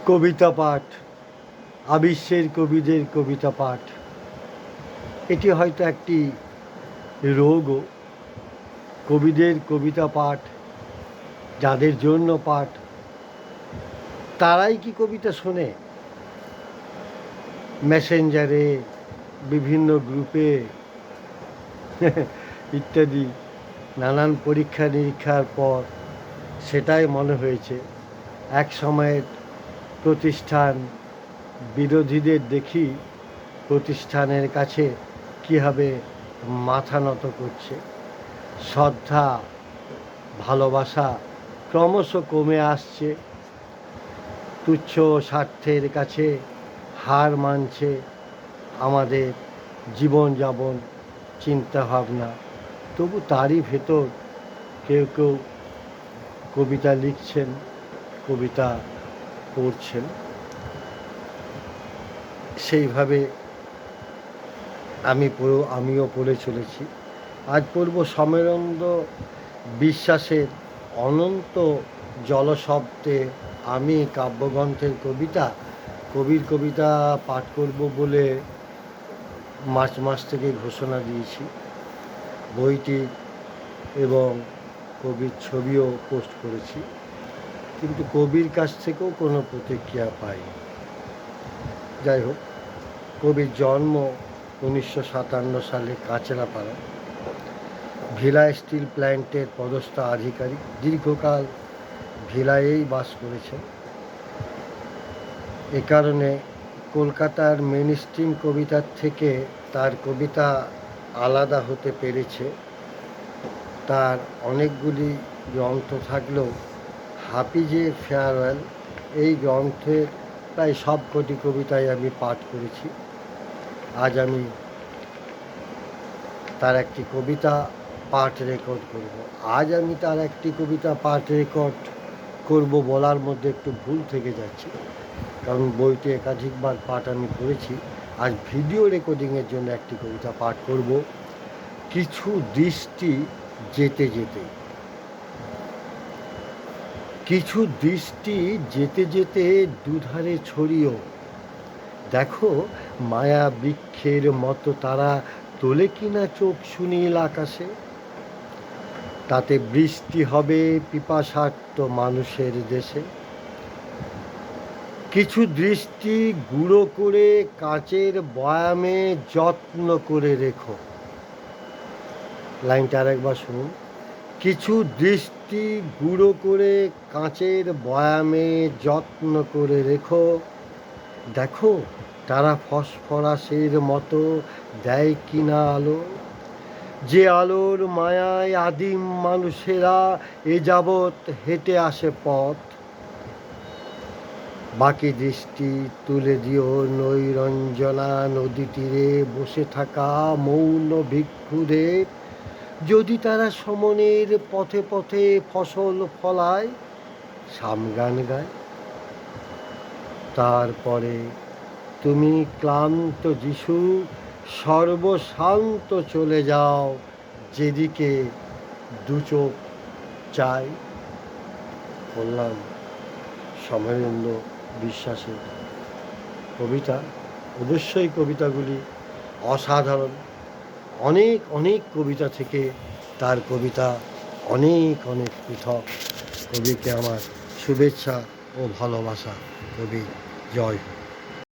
কবিতা পাঠ, আবিশ্বের কবিদের কবিতা পাঠ, এটি হয়তো একটি রোগও। কবিদের কবিতা পাঠ, যাদের জন্য পাঠ, তারাই কি কবিতা শোনে? মেসেঞ্জারে, বিভিন্ন গ্রুপে ইত্যাদি নানান পরীক্ষা নিরীক্ষার পর সেটাই মনে হয়েছে। এক সময়ের প্রতিষ্ঠান বিরোধীদের দেখি প্রতিষ্ঠানের কাছে কীভাবে মাথা নত করছে। শ্রদ্ধা, ভালোবাসা ক্রমশ কমে আসছে। তুচ্ছ স্বার্থের কাছে হার মানছে আমাদের জীবনযাপন, চিন্তাভাবনা। তবু তারই ভেতর কেউ কেউ কবিতা লিখছেন, কবিতা পড়ছেন। সেইভাবে আমিও পড়ে চলেছি। আজ পড়ব সমরেন্দ্র বিশ্বাসের অনন্ত জলশব্দে আমি কাব্যগ্রন্থের কবিতা। কবির কবিতা পাঠ করব বলে মার্চ মাস থেকে ঘোষণা দিয়েছি। বইটি এবং কবির ছবিও পোস্ট করেছি, কিন্তু কবির কাছ থেকেও কোনো প্রতিক্রিয়া পাইনি। যাই হোক, কবির জন্ম 1957 সালে কাঁচরাপাড়া। ভিলা স্টিল প্ল্যান্টের পদস্থ আধিকারিক, দীর্ঘকাল ভিলায়েই বাস করেছেন। এ কারণে কলকাতার মেইনস্ট্রিম কবিতার থেকে তার কবিতা আলাদা হতে পেরেছে। তার অনেকগুলি গ্রন্থ থাকলেও হাফিজের ফেয়ারওয়েল এই গ্রন্থের প্রায় সবকটি কবিতাই আমি পাঠ করেছি। আজ আমি তার একটি কবিতা পাঠ রেকর্ড করব। আজ আমি তার একটি কবিতা পাঠ রেকর্ড করব বলার মধ্যে একটু ভুল থেকে যাচ্ছে, কারণ বইটি একাধিকবার পাঠ আমি করেছি। আজ ভিডিও রেকর্ডিংয়ের জন্য একটি কবিতা পাঠ করব। কিছু দৃষ্টি যেতে যেতে, কিছু দৃষ্টি যেতে যেতে দুধারে ছড়িয়েও দেখো মায়া বৃক্ষের মতো তারা তোলে কিনা চোখ সুনীল আকাশে। তাতে বৃষ্টি হবে পিপাসার্ত মানুষের দেশে। কিছু দৃষ্টি গুঁড়ো করে কাঁচের বয়ামে যত্ন করে রেখো। লাইনটা আরেকবার শুনুন। কিছু দৃষ্টি গুঁড়ো করে কাঁচের বয়ামে যত্ন করে রেখো। দেখো তারা ফসফরাসের মতো দেয় কিনা আলো, যে আলোর মায়ায় আদিম মানুষেরা এ যাবৎ হেঁটে আসে পথ। বাকি দৃষ্টি তুলে দিও নৈরঞ্জনা নদী তীরে বসে থাকা মৌন ভিক্ষুদের। যদি তারা সমনের পথে পথে ফসল ফলায়, সামগান গায়। তারপরে তুমি ক্লান্ত যিশু সর্বশান্ত চলে যাও যেদিকে দুচোখ চাই। বললাম সমরেন্দ্র বিশ্বাসের কবিতা। অবশ্যই কবিতাগুলি অসাধারণ। অনেক অনেক কবিতা থেকে তার কবিতা অনেক অনেক পৃথক। কবিকে আমার শুভেচ্ছা ও ভালোবাসা। কবি জয় হোক।